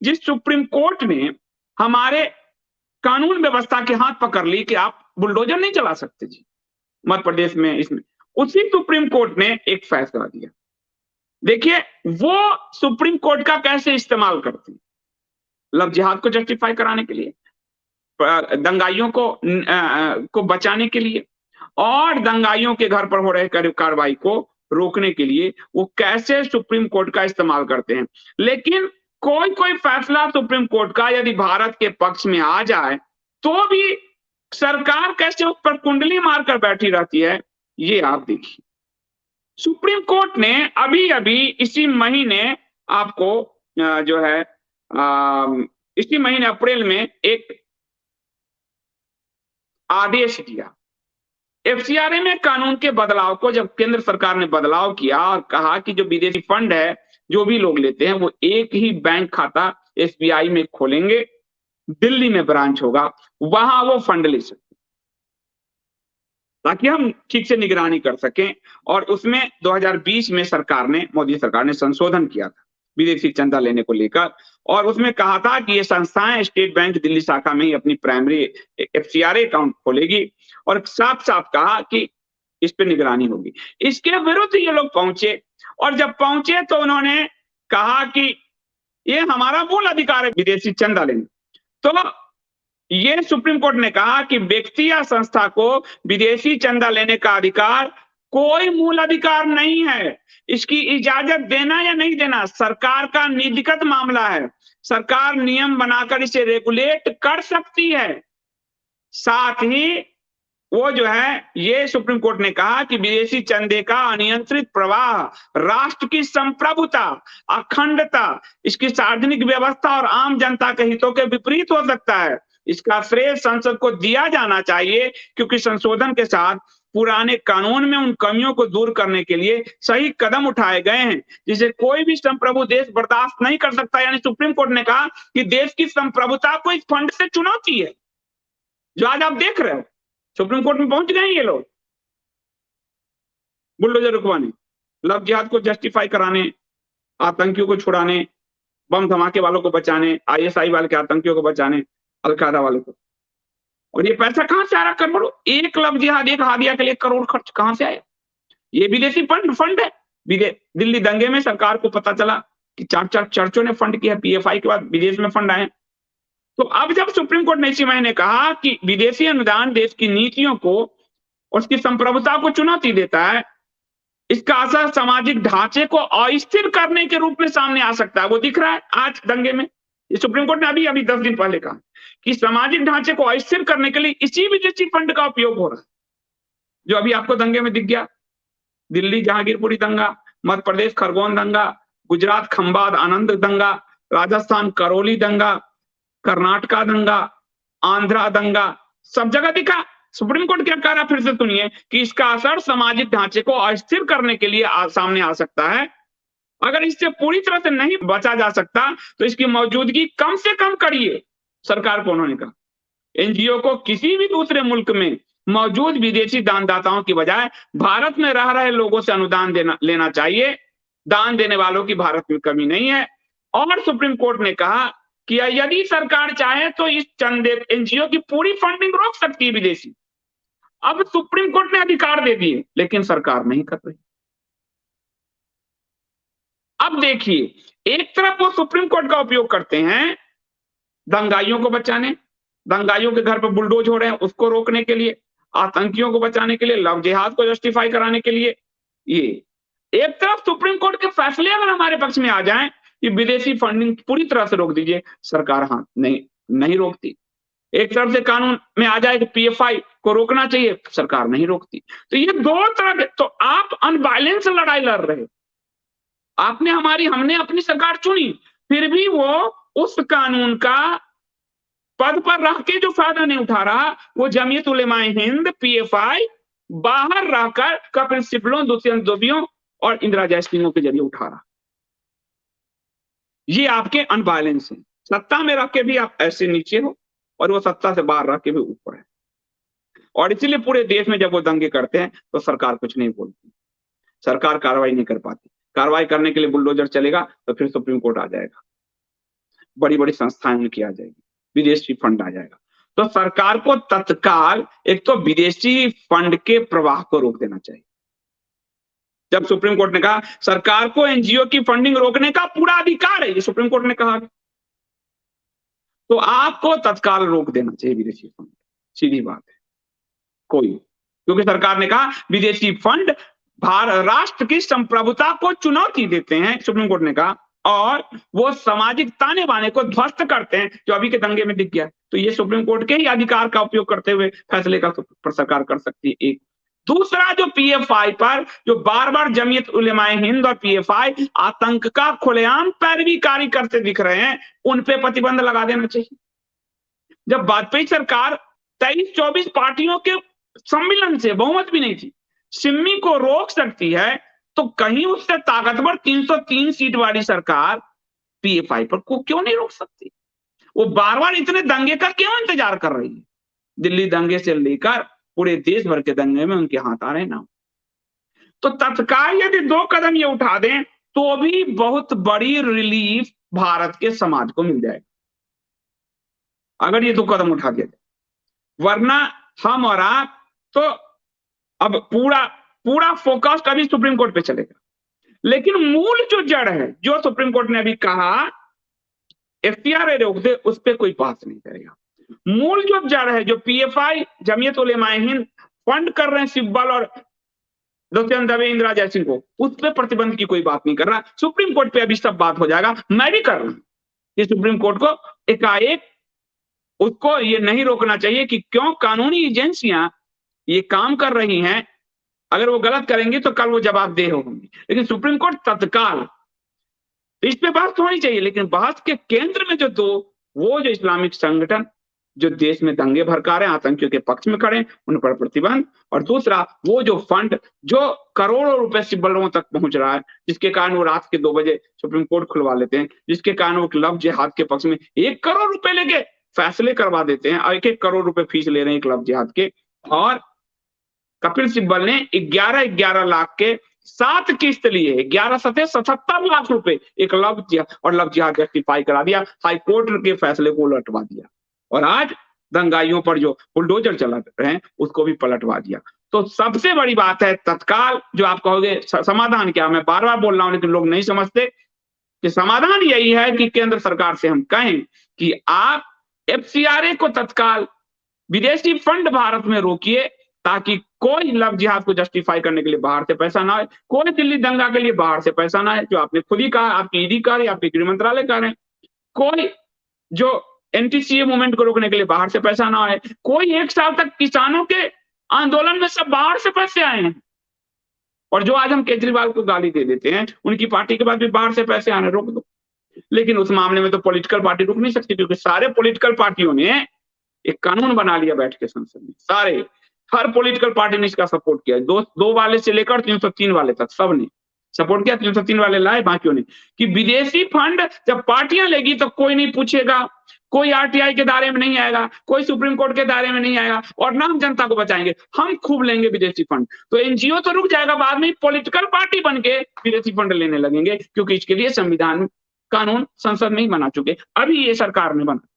जिस supreme court ने हमारे कानून व्यवस्था के हाथ पकड़ ली कि आप बुलडोजर नहीं चला सकते जी मध्य प्रदेश में, इसमें उसी सुप्रीम कोर्ट ने एक फैसला दिया। देखिए वो सुप्रीम कोर्ट का कैसे इस्तेमाल करती लव जिहाद को जस्टिफाई कराने के लिए, दंगाइयों को बचाने के लिए और दंगाइयों के घर पर हो रहे कार्रवाई को रोकने के लिए वो कैसे सुप्रीम कोर्ट का इस्तेमाल करते हैं। लेकिन कोई कोई फैसला सुप्रीम कोर्ट का यदि भारत के पक्ष में आ जाए तो भी सरकार कैसे उस पर कुंडली मारकर बैठी रहती है, ये आप देखिए। सुप्रीम कोर्ट ने अभी अभी इसी महीने आपको जो है इसी महीने अप्रैल में एक आदेश दिया। एफसीआरए में कानून के बदलाव को जब केंद्र सरकार ने बदलाव किया और कहा कि जो विदेशी फंड है जो भी लोग लेते हैं वो एक ही बैंक खाता एसबीआई में खोलेंगे, दिल्ली में ब्रांच होगा, वहां वो फंड ले सकते ताकि हम ठीक से निगरानी कर सकें। और उसमें 2020 में मोदी सरकार ने संशोधन किया था विदेशी चंदा लेने को लेकर, और उसमें कहा था कि ये संस्थाएं स्टेट बैंक दिल्ली शाखा में ही अपनी प्राइमरी एफसीआरए अकाउंट खोलेगी और साफ साफ कहा कि इस पे निगरानी होगी। इसके विरुद्ध ये लोग पहुंचे और जब पहुंचे तो उन्होंने कहा कि ये हमारा मूल अधिकार है विदेशी चंदा लेने। तो ये सुप्रीम कोर्ट ने कहा कि व्यक्ति या संस्था को विदेशी चंदा लेने का अधिकार कोई मूल अधिकार नहीं है। इसकी इजाजत देना या नहीं देना सरकार का नीतिगत मामला है। सरकार नियम बनाकर इसे रेगुलेट कर सकती है। साथ ही वो जो है ये सुप्रीम कोर्ट ने कहा कि विदेशी चंदे का अनियंत्रित प्रवाह राष्ट्र की संप्रभुता, अखंडता, इसकी सार्वजनिक व्यवस्था और आम जनता के हितों के विपरीत हो सकता है। इसका श्रेय संसद को दिया जाना चाहिए क्योंकि संशोधन के साथ पुराने कानून में उन कमियों को दूर करने के लिए सही कदम उठाए गए हैं जिसे कोई भी संप्रभु देश बर्दाश्त नहीं कर सकता। यानी सुप्रीम कोर्ट ने कहा कि देश की संप्रभुता को इस फंड से चुनौती है जो आज आप देख रहे हो। सुप्रीम कोर्ट में पहुंच गए ये लोग बुलडोजर रुकवाने, लव जिहाद को जस्टिफाई कराने, आतंकियों को छुड़ाने, बम धमाके वालों को बचाने, आईएसआई वाले के आतंकियों को बचाने, अलकायदा वाले को। और ये पैसा कहां से आ रहा करोड़? एक लव जिहाद एक हादिया के लिए करोड़ खर्च कहां से आया? ये विदेशी फंड है। दिल्ली दंगे में सरकार को पता चला कि चार चर्चों ने फंड किया, पीएफआई के बाद विदेश में फंड आए। तो अब जब सुप्रीम कोर्ट ने इसी महीने कहा कि विदेशी अनुदान देश की नीतियों को उसकी संप्रभुता को चुनौती देता है, इसका असर सामाजिक ढांचे को अस्थिर करने के रूप में सामने आ सकता है। वो दिख रहा है आज दंगे में। ये सुप्रीम कोर्ट ने अभी 10 दिन पहले कहा कि सामाजिक ढांचे को अस्थिर करने के लिए इसी विदेशी फंड का उपयोग हो रहा है जो अभी आपको दंगे में दिख गया। दिल्ली जहांगीरपुरी दंगा, मध्य प्रदेश खरगोन दंगा, गुजरात खंबात आनंद दंगा, राजस्थान करौली दंगा, कर्नाटका दंगा, आंध्रा दंगा, सब जगह दिखा। सुप्रीम कोर्ट क्या कह रहा है फिर से सुनिए कि इसका असर सामाजिक ढांचे को अस्थिर करने के लिए सामने आ सकता है। अगर इससे पूरी तरह से नहीं बचा जा सकता तो इसकी मौजूदगी कम से कम करिए। सरकार को उन्होंने कहा एनजीओ को किसी भी दूसरे मुल्क में मौजूद विदेशी दानदाताओं की बजाय भारत में रह रहे लोगों से अनुदान लेना चाहिए। दान देने वालों की भारत में कमी नहीं है। और सुप्रीम कोर्ट ने कहा कि यदि सरकार चाहे तो इस चंदे एनजीओ की पूरी फंडिंग रोक सकती है विदेशी। अब सुप्रीम कोर्ट ने अधिकार दे दिए लेकिन सरकार नहीं कर रही। अब देखिए एक तरफ वो सुप्रीम कोर्ट का उपयोग करते हैं दंगाइयों को बचाने, दंगाइयों के घर पर बुलडोज हो रहे हैं उसको रोकने के लिए, आतंकियों को बचाने के लिए, लव जिहाद को जस्टिफाई कराने के लिए। ये एक तरफ सुप्रीम कोर्ट के फैसले अगर हमारे पक्ष में आ जाएं कि विदेशी फंडिंग पूरी तरह से रोक दीजिए, सरकार हाँ नहीं रोकती। एक तरफ से कानून में आ जाए कि पीएफआई को रोकना चाहिए, सरकार नहीं रोकती। तो ये दो तरह, तो आप अनबैलेंस लड़ाई लड़ रहे। हमने अपनी सरकार चुनी, फिर भी वो उस कानून का पद पर रह के जो फायदा नहीं उठा रहा, वो जमीयत उलेमाए हिंद, पीएफआई बाहर रहकर कपिल सिब्बलों, दुष्यंत दुबियों और इंदिरा जयसिंह के जरिए उठा रहा। ये आपके अनबैलेंस है। सत्ता में रह के भी आप ऐसे नीचे हो और वो सत्ता से बाहर रह के भी ऊपर है। और इसीलिए पूरे देश में जब वो दंगे करते हैं तो सरकार कुछ नहीं बोलती, सरकार कार्रवाई नहीं कर पाती। कार्रवाई करने के लिए बुलडोजर चलेगा तो फिर सुप्रीम कोर्ट आ जाएगा, बड़ी बड़ी संस्थाएं उनकी आ जाएगी, विदेशी फंड आ जाएगा। तो सरकार को तत्काल एक तो विदेशी फंड के प्रवाह को रोक देना चाहिए। जब सुप्रीम कोर्ट ने कहा सरकार को एनजीओ की फंडिंग रोकने का पूरा अधिकार है, ये सुप्रीम कोर्ट ने कहा, तो आपको तत्काल रोक देना चाहिए विदेशी फंड, सीधी बात है। कोई, क्योंकि सरकार ने कहा विदेशी फंड राष्ट्र की संप्रभुता को चुनौती देते हैं, सुप्रीम कोर्ट ने कहा, और वो सामाजिक ताने बाने को ध्वस्त करते हैं, जो अभी के दंगे में दिख गया। तो ये सुप्रीम कोर्ट के ही अधिकार का उपयोग करते हुए फैसले का सरकार कर सकती है। एक दूसरा, जो पीएफआई पर जो बार बार जमीयत उलेमाए हिंद और पीएफआई आतंक का खुलेआम पैरवीकारी करते दिख रहे हैं, उन पे प्रतिबंध लगा देना चाहिए। जब वाजपेयी सरकार 23-24 पार्टियों के सम्मिलन से, बहुमत भी नहीं थी, सिम्मी को रोक सकती है, तो कहीं उससे ताकतवर 303 सीट वाली सरकार पीएफआई पर को क्यों नहीं रोक सकती? वो बार बार इतने दंगे का क्यों इंतजार कर रही है? दिल्ली दंगे से लेकर पूरे देश भर के दंगे में उनके हाथ आ रहे ना। तो तत्काल यदि 2 कदम ये उठा दें तो भी बहुत बड़ी रिलीफ भारत के समाज को मिल जाएगा, अगर ये 2 कदम उठा दिया जाए। वरना हम और आप तो अब पूरा फोकस अभी सुप्रीम कोर्ट पे चलेगा, लेकिन मूल जो जड़ है, जो सुप्रीम कोर्ट ने अभी कहा एफटीआरए रोक दे, उस पर कोई बात नहीं करेगा। मूल जो जड़ है, जो पीएफआई जमीयत उलेमाए हिंद फंड कर रहे हैं सिब्बल और दुष्यंत दवे, इंदिरा जयसिंह को, उस पर प्रतिबंध की कोई बात नहीं कर रहा। सुप्रीम कोर्ट पे अभी सब बात हो जाएगा। मैं भी कर रहा हूं कि सुप्रीम कोर्ट को एकाएक उसको ये नहीं रोकना चाहिए कि क्यों कानूनी एजेंसियां ये काम कर रही हैं, अगर वो गलत करेंगे तो कल वो जवाबदेह होंगी। लेकिन सुप्रीम कोर्ट तत्काल इस पे बहस होनी चाहिए, लेकिन बहस के केंद्र में वो जो इस्लामिक संगठन जो देश में दंगे भड़का रहे हैं, आतंकियों के पक्ष में खड़े, उन पर प्रतिबंध। और दूसरा, वो जो फंड जो करोड़ों रुपए सिब्बलों तक पहुंच रहा है, जिसके कारण वो रात के 2 बजे सुप्रीम कोर्ट खुलवा लेते हैं, जिसके कारण वो क्लब जिहाद के पक्ष में 1 करोड़ रुपए लेके फैसले करवा देते हैं, और 1-1 करोड़ रुपए फीस ले रहे हैं क्लब जिहाद के। और कपिल सिब्बल ने 11 लाख के 7 किस्त लिए, 11 सतह 77 लाख रुपए एक लव जिहाद जस्टिफाई करा दिया, हाई कोर्ट के फैसले को उलटवा दिया, और आज दंगाइयों पर जो बुलडोजर चला रहे हैं उसको भी पलटवा दिया। तो सबसे बड़ी बात है तत्काल, जो आप कहोगे समाधान क्या, मैं बार बार बोल रहा हूं लेकिन लोग नहीं समझते कि समाधान यही है कि केंद्र सरकार से हम कहें कि आप एफसीआरए को तत्काल विदेशी फंड भारत में रोकिए, ताकि कोई लव जिहाद को जस्टिफाई करने के लिए बाहर से पैसा ना आए, कोई दिल्ली दंगा के लिए बाहर से पैसा ना आए, जो आपने खुद ही कहा, आपकी ईडी कह रही, आपके गृह मंत्रालय कह रहे हैं, कोई जो एनटीसीए मूवमेंट को रोकने के लिए बाहर से पैसा ना आए, कोई 1 साल तक किसानों के आंदोलन में सब बाहर से पैसे आए हैं, और जो आज हम केजरीवाल को गाली दे देते हैं, उनकी पार्टी के बाद भी बाहर से पैसे आने रोक दो। लेकिन उस मामले में तो पॉलिटिकल पार्टी रुक नहीं सकती, क्योंकि सारे पॉलिटिकल पार्टियों ने एक कानून बना लिया बैठ के संसद में, हर पॉलिटिकल पार्टी ने इसका सपोर्ट किया, 2 वाले से लेकर 303 वाले तक सबने सपोर्ट किया। 303 वाले लाए, बाकियों ने, कि विदेशी फंड जब पार्टियां लेगी तो कोई नहीं पूछेगा, कोई आरटीआई के दायरे में नहीं आएगा, कोई सुप्रीम कोर्ट के दायरे में नहीं आएगा, और ना हम जनता को बचाएंगे, हम खूब लेंगे विदेशी फंड। तो एनजीओ तो रुक जाएगा, बाद में पॉलिटिकल पार्टी बन के विदेशी फंड लेने लगेंगे, क्योंकि इसके लिए संविधान कानून संसद में ही बना चुके, अभी ये सरकार ने बना।